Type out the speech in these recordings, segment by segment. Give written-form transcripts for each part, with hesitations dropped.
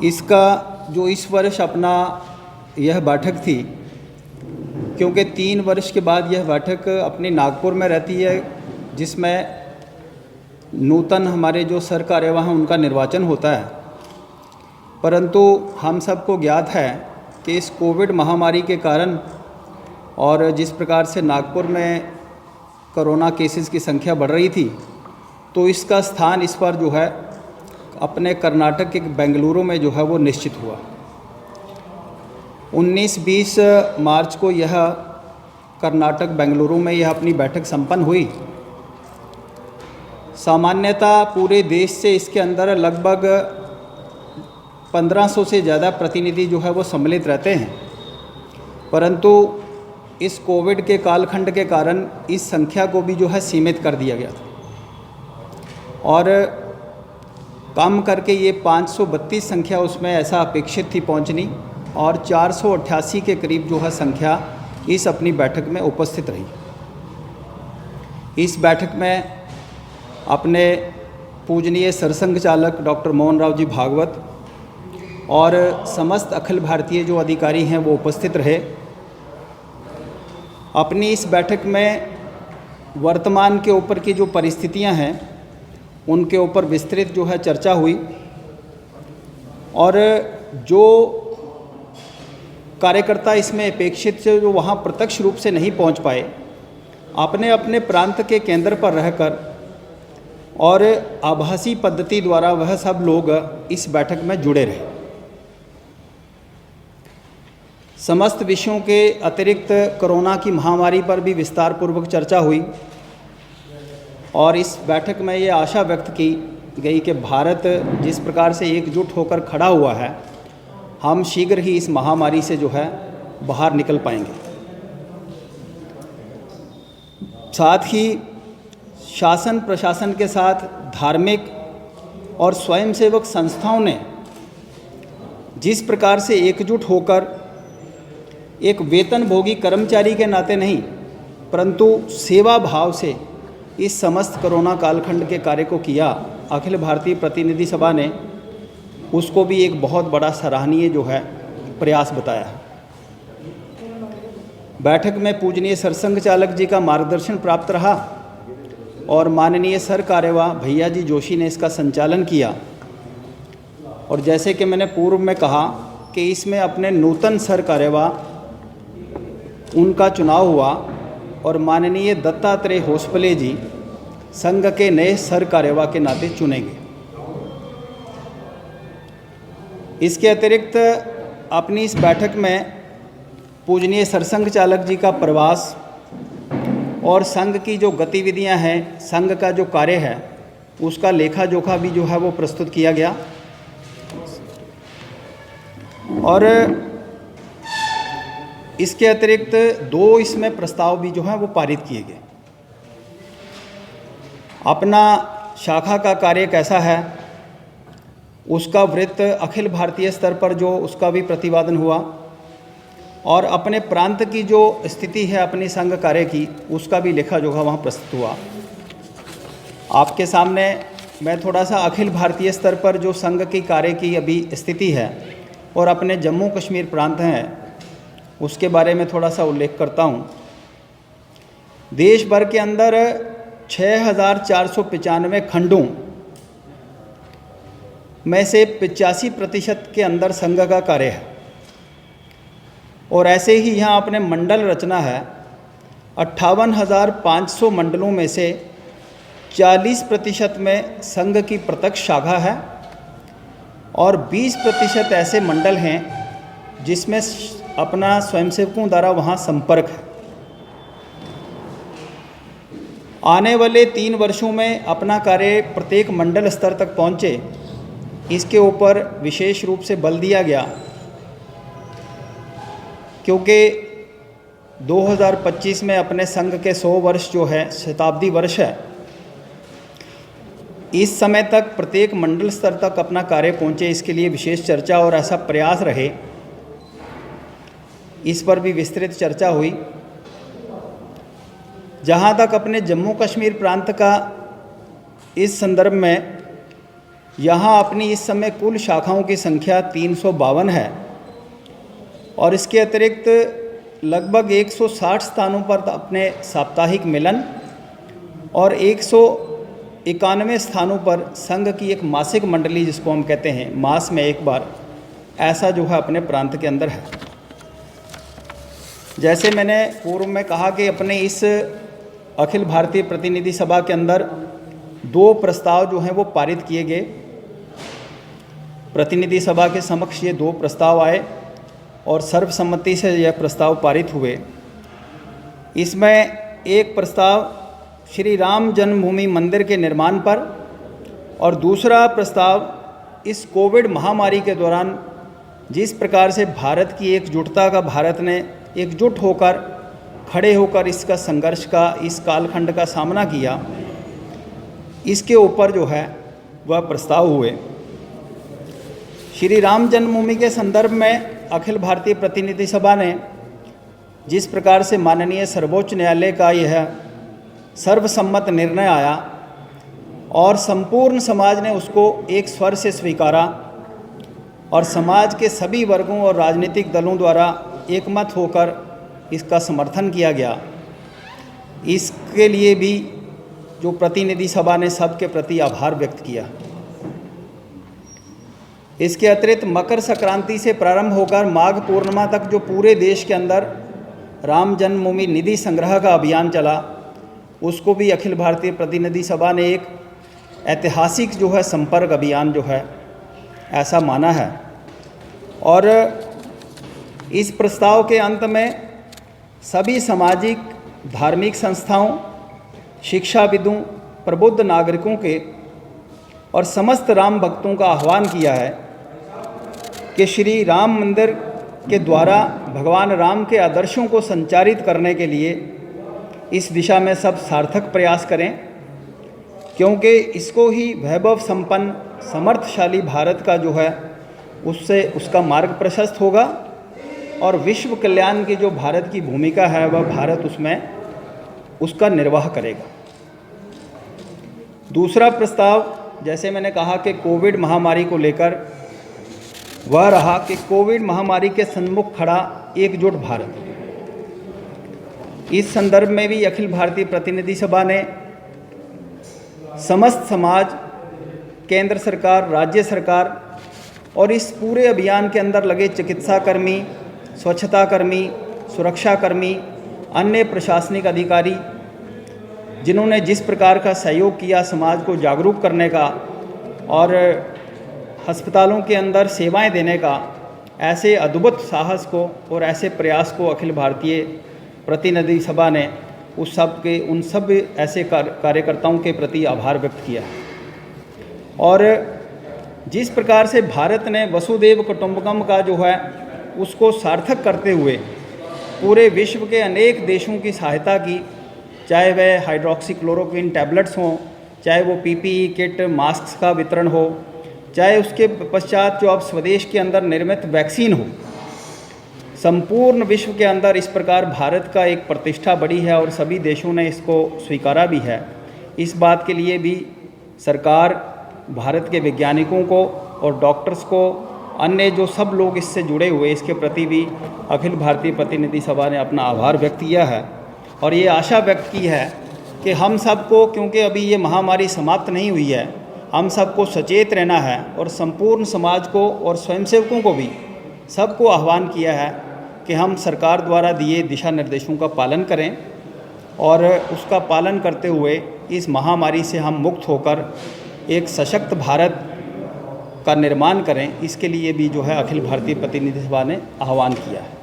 इसका जो इस वर्ष अपना यह बैठक थी, क्योंकि 3 वर्ष के बाद यह बैठक अपनी नागपुर में रहती है, जिसमें नूतन हमारे जो सर कार्यवाह हैं उनका निर्वाचन होता है। परंतु हम सबको ज्ञात है कि इस कोविड महामारी के कारण और जिस प्रकार से नागपुर में कोरोना केसेस की संख्या बढ़ रही थी, तो इसका स्थान इस पर जो है अपने कर्नाटक के बेंगलुरु में जो है वो निश्चित हुआ। 19-20 मार्च को यह कर्नाटक बेंगलुरु में यह अपनी बैठक संपन्न हुई। सामान्यतः पूरे देश से इसके अंदर लगभग 1500 से ज़्यादा प्रतिनिधि जो है वो सम्मिलित रहते हैं, परंतु इस कोविड के कालखंड के कारण इस संख्या को भी जो है सीमित कर दिया गया था और कम करके ये 532 संख्या उसमें ऐसा अपेक्षित थी पहुंचनी, और 488 के करीब जो है संख्या इस अपनी बैठक में उपस्थित रही। इस बैठक में अपने पूजनीय सरसंघ चालक डॉक्टर मोहन राव जी भागवत और समस्त अखिल भारतीय जो अधिकारी हैं वो उपस्थित रहे। अपनी इस बैठक में वर्तमान के ऊपर की जो परिस्थितियां हैं उनके ऊपर विस्तृत जो है चर्चा हुई, और जो कार्यकर्ता इसमें अपेक्षित से जो वहाँ प्रत्यक्ष रूप से नहीं पहुँच पाए, अपने अपने प्रांत के केंद्र पर रहकर और आभासी पद्धति द्वारा वह सब लोग इस बैठक में जुड़े रहे। समस्त विषयों के अतिरिक्त कोरोना की महामारी पर भी विस्तार पूर्वक चर्चा हुई, और इस बैठक में ये आशा व्यक्त की गई कि भारत जिस प्रकार से एकजुट होकर खड़ा हुआ है, हम शीघ्र ही इस महामारी से जो है बाहर निकल पाएंगे। साथ ही शासन प्रशासन के साथ धार्मिक और स्वयंसेवक संस्थाओं ने जिस प्रकार से एकजुट होकर एक वेतनभोगी कर्मचारी के नाते नहीं, परंतु सेवा भाव से इस समस्त कोरोना कालखंड के कार्य को किया, अखिल भारतीय प्रतिनिधि सभा ने उसको भी एक बहुत बड़ा सराहनीय जो है प्रयास बताया है। बैठक में पूजनीय सरसंघ चालक जी का मार्गदर्शन प्राप्त रहा और माननीय सर कार्यवाह भैया जी जोशी ने इसका संचालन किया। और जैसे कि मैंने पूर्व में कहा कि इसमें अपने नूतन सर कार्यवाह उनका चुनाव हुआ और माननीय दत्तात्रेय होसपले जी संघ के नए सर कार्यवाह के नाते चुने गए। इसके अतिरिक्त अपनी इस बैठक में पूजनीय सरसंघ चालक जी का प्रवास और संघ की जो गतिविधियां हैं, संघ का जो कार्य है, उसका लेखा जोखा भी जो है वो प्रस्तुत किया गया। और इसके अतिरिक्त 2 इसमें प्रस्ताव भी जो है वो पारित किए गए। अपना शाखा का कार्य कैसा है उसका वृत्त अखिल भारतीय स्तर पर जो उसका भी प्रतिपादन हुआ, और अपने प्रांत की जो स्थिति है अपनी संघ कार्य की, उसका भी लेखा जोखा वहाँ प्रस्तुत हुआ। आपके सामने मैं थोड़ा सा अखिल भारतीय स्तर पर जो संघ की कार्य की अभी स्थिति है और अपने जम्मू कश्मीर प्रांत हैं उसके बारे में थोड़ा सा उल्लेख करता हूँ। देश भर के अंदर 6495 खंडों में से 85% के अंदर संघ का कार्य है, और ऐसे ही यहाँ अपने मंडल रचना है। 58,500 मंडलों में से 40% में संघ की प्रत्यक्ष शाखा है, और 20% ऐसे मंडल हैं जिसमें अपना स्वयंसेवकों द्वारा वहाँ संपर्क है। आने वाले 3 वर्षों में अपना कार्य प्रत्येक मंडल स्तर तक पहुँचे, इसके ऊपर विशेष रूप से बल दिया गया, क्योंकि 2025 में अपने संघ के 100 वर्ष जो है शताब्दी वर्ष है। इस समय तक प्रत्येक मंडल स्तर तक अपना कार्य पहुँचे, इसके लिए विशेष चर्चा और ऐसा प्रयास रहे, इस पर भी विस्तृत चर्चा हुई। जहाँ तक अपने जम्मू कश्मीर प्रांत का इस संदर्भ में यहाँ अपनी इस समय कुल शाखाओं की संख्या 352 है और इसके अतिरिक्त लगभग 160 स्थानों पर अपने साप्ताहिक मिलन और 191 स्थानों पर संघ की एक मासिक मंडली, जिसको हम कहते हैं मास में एक बार, ऐसा जो है अपने प्रांत के अंदर है। जैसे मैंने पूर्व में कहा कि अपने इस अखिल भारतीय प्रतिनिधि सभा के अंदर 2 प्रस्ताव जो हैं वो पारित किए गए। प्रतिनिधि सभा के समक्ष ये 2 प्रस्ताव आए और सर्वसम्मति से यह प्रस्ताव पारित हुए। इसमें एक प्रस्ताव श्री राम जन्मभूमि मंदिर के निर्माण पर और दूसरा प्रस्ताव इस कोविड महामारी के दौरान जिस प्रकार से भारत की एकजुटता का, भारत ने एकजुट होकर खड़े होकर इसका संघर्ष का, इस कालखंड का सामना किया, इसके ऊपर जो है वह प्रस्ताव हुए। श्री राम जन्मभूमि के संदर्भ में अखिल भारतीय प्रतिनिधि सभा ने जिस प्रकार से माननीय सर्वोच्च न्यायालय का यह सर्वसम्मत निर्णय आया और संपूर्ण समाज ने उसको एक स्वर से स्वीकारा और समाज के सभी वर्गों और राजनीतिक दलों द्वारा एकमत होकर इसका समर्थन किया गया, इसके लिए भी जो प्रतिनिधि सभा ने सबके प्रति आभार व्यक्त किया। इसके अतिरिक्त मकर संक्रांति से प्रारंभ होकर माघ पूर्णिमा तक जो पूरे देश के अंदर राम जन्मभूमि निधि संग्रह का अभियान चला, उसको भी अखिल भारतीय प्रतिनिधि सभा ने एक ऐतिहासिक जो है संपर्क अभियान जो है ऐसा माना है। और इस प्रस्ताव के अंत में सभी सामाजिक धार्मिक संस्थाओं, शिक्षाविदों, प्रबुद्ध नागरिकों के और समस्त राम भक्तों का आह्वान किया है कि श्री राम मंदिर के द्वारा भगवान राम के आदर्शों को संचारित करने के लिए इस दिशा में सब सार्थक प्रयास करें, क्योंकि इसको ही वैभव संपन्न समर्थशाली भारत का जो है उससे उसका मार्ग प्रशस्त होगा और विश्व कल्याण की जो भारत की भूमिका है वह भारत उसमें उसका निर्वाह करेगा। दूसरा प्रस्ताव, जैसे मैंने कहा कि कोविड महामारी को लेकर वह रहा कि कोविड महामारी के सन्मुख खड़ा एकजुट भारत। इस संदर्भ में भी अखिल भारतीय प्रतिनिधि सभा ने समस्त समाज, केंद्र सरकार, राज्य सरकार और इस पूरे अभियान के अंदर लगे चिकित्सा कर्मी, स्वच्छता कर्मी, सुरक्षा कर्मी, अन्य प्रशासनिक अधिकारी, जिन्होंने जिस प्रकार का सहयोग किया समाज को जागरूक करने का और अस्पतालों के अंदर सेवाएं देने का, ऐसे अद्भुत साहस को और ऐसे प्रयास को अखिल भारतीय प्रतिनिधि सभा ने उन सब ऐसे कार्यकर्ताओं के प्रति आभार व्यक्त किया। और जिस प्रकार से भारत ने वसुदेव कुटुंबकम का जो है उसको सार्थक करते हुए पूरे विश्व के अनेक देशों की सहायता की, चाहे वह हाइड्रोक्सीक्लोरोक्विन टैबलेट्स हों, चाहे वो पीपीई किट, मास्क का वितरण हो, चाहे उसके पश्चात जो अब स्वदेश के अंदर निर्मित वैक्सीन हो, संपूर्ण विश्व के अंदर इस प्रकार भारत का एक प्रतिष्ठा बढ़ी है और सभी देशों ने इसको स्वीकारा भी है। इस बात के लिए भी सरकार भारत के वैज्ञानिकों को और डॉक्टर्स को, अन्य जो सब लोग इससे जुड़े हुए, इसके प्रति भी अखिल भारतीय प्रतिनिधि सभा ने अपना आभार व्यक्त किया है और ये आशा व्यक्त की है कि हम सबको, क्योंकि अभी ये महामारी समाप्त नहीं हुई है, हम सबको सचेत रहना है और संपूर्ण समाज को और स्वयंसेवकों को भी सबको आह्वान किया है कि हम सरकार द्वारा दिए दिशा निर्देशों का पालन करें और उसका पालन करते हुए इस महामारी से हम मुक्त होकर एक सशक्त भारत का निर्माण करें। इसके लिए भी जो है अखिल भारतीय प्रतिनिधि सभा ने आह्वान किया है।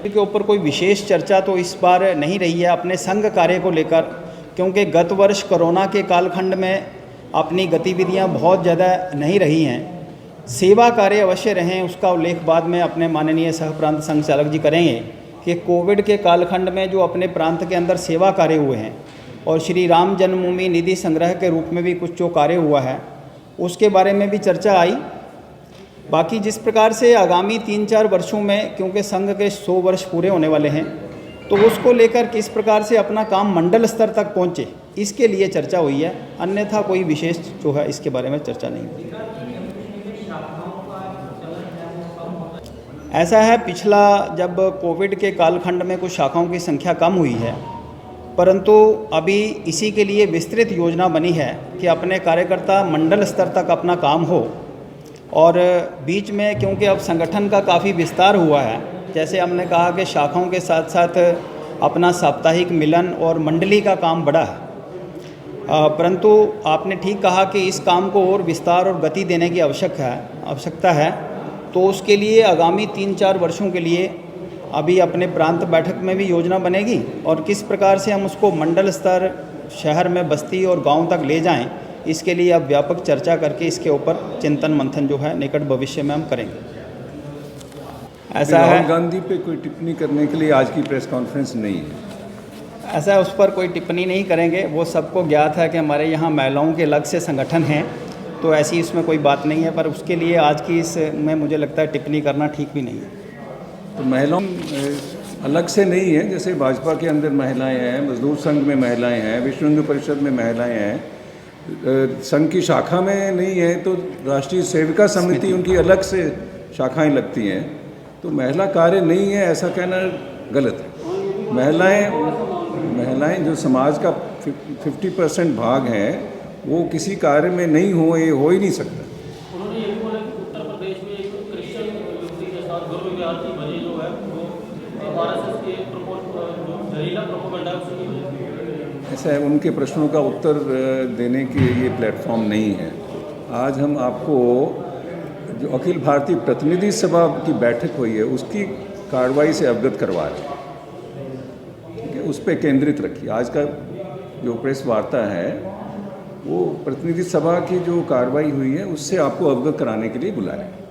के ऊपर कोई विशेष चर्चा तो इस बार नहीं रही है अपने संघ कार्य को लेकर, क्योंकि गत वर्ष कोरोना के कालखंड में अपनी गतिविधियां बहुत ज़्यादा नहीं रही हैं। सेवा कार्य अवश्य रहें, उसका उल्लेख बाद में अपने माननीय सह प्रांत संघ चालक जी करेंगे कि कोविड के कालखंड में जो अपने प्रांत के अंदर सेवा कार्य हुए हैं और श्री राम जन्मभूमि निधि संग्रह के रूप में भी कुछ जो कार्य हुआ है उसके बारे में भी चर्चा आई। बाकी जिस प्रकार से आगामी 3-4 वर्षों में, क्योंकि संघ के 100 वर्ष पूरे होने वाले हैं, तो उसको लेकर किस प्रकार से अपना काम मंडल स्तर तक पहुँचे इसके लिए चर्चा हुई है, अन्यथा कोई विशेष जो है इसके बारे में चर्चा नहीं हुई। ऐसा है, पिछला जब कोविड के कालखंड में कुछ शाखाओं की संख्या कम हुई है, परंतु अभी इसी के लिए विस्तृत योजना बनी है कि अपने कार्यकर्ता मंडल स्तर तक अपना काम हो। और बीच में क्योंकि अब संगठन का काफ़ी विस्तार हुआ है, जैसे हमने कहा कि शाखाओं के साथ साथ अपना साप्ताहिक मिलन और मंडली का काम बढ़ा है, परंतु आपने ठीक कहा कि इस काम को और विस्तार और गति देने की आवश्यकता है। तो उसके लिए आगामी 3-4 वर्षों के लिए अभी अपने प्रांत बैठक में भी योजना बनेगी, और किस प्रकार से हम उसको मंडल स्तर, शहर में, बस्ती और गांव तक ले जाएं, इसके लिए अब व्यापक चर्चा करके इसके ऊपर चिंतन मंथन जो है निकट भविष्य में हम करेंगे। ऐसा है, राहुल गांधी पे कोई टिप्पणी करने के लिए आज की प्रेस कॉन्फ्रेंस नहीं है। ऐसा है, उस पर कोई टिप्पणी नहीं करेंगे। वो सबको ज्ञात है कि हमारे यहाँ महिलाओं के अलग से संगठन हैं, तो ऐसी इसमें कोई बात नहीं है, पर उसके लिए आज की इसमें मुझे लगता है टिप्पणी करना ठीक भी नहीं है। तो महिलाओं अलग से नहीं है, जैसे भाजपा के अंदर महिलाएं हैं, मजदूर संघ में महिलाएं हैं, विश्व हिंदू परिषद में महिलाएं हैं, संघ की शाखा में नहीं है, तो राष्ट्रीय सेविका समिति उनकी अलग से शाखाएं लगती हैं, तो महिला कार्य नहीं है ऐसा कहना गलत है। महिलाएं जो समाज का 50% भाग हैं, वो किसी कार्य में नहीं हो, ये हो ही नहीं सकता। उन्होंने ये भी बोला कि उत्तर प्रदेश में एक क्रिश्चियन युवती के साथ दुर्व्यवहार की वजह जो है वो आरएसएस के जो जहरीला प्रोपेगेंडा उसकी वजह। ऐसा है, उनके प्रश्नों का उत्तर देने के ये प्लेटफॉर्म नहीं है। आज हम आपको जो अखिल भारतीय प्रतिनिधि सभा की बैठक हुई है उसकी कार्रवाई से अवगत करवा रहे हैं, ठीक है, उस पर केंद्रित रखिए। आज का जो प्रेस वार्ता है वो प्रतिनिधि सभा की जो कार्रवाई हुई है उससे आपको अवगत कराने के लिए बुला रहे हैं।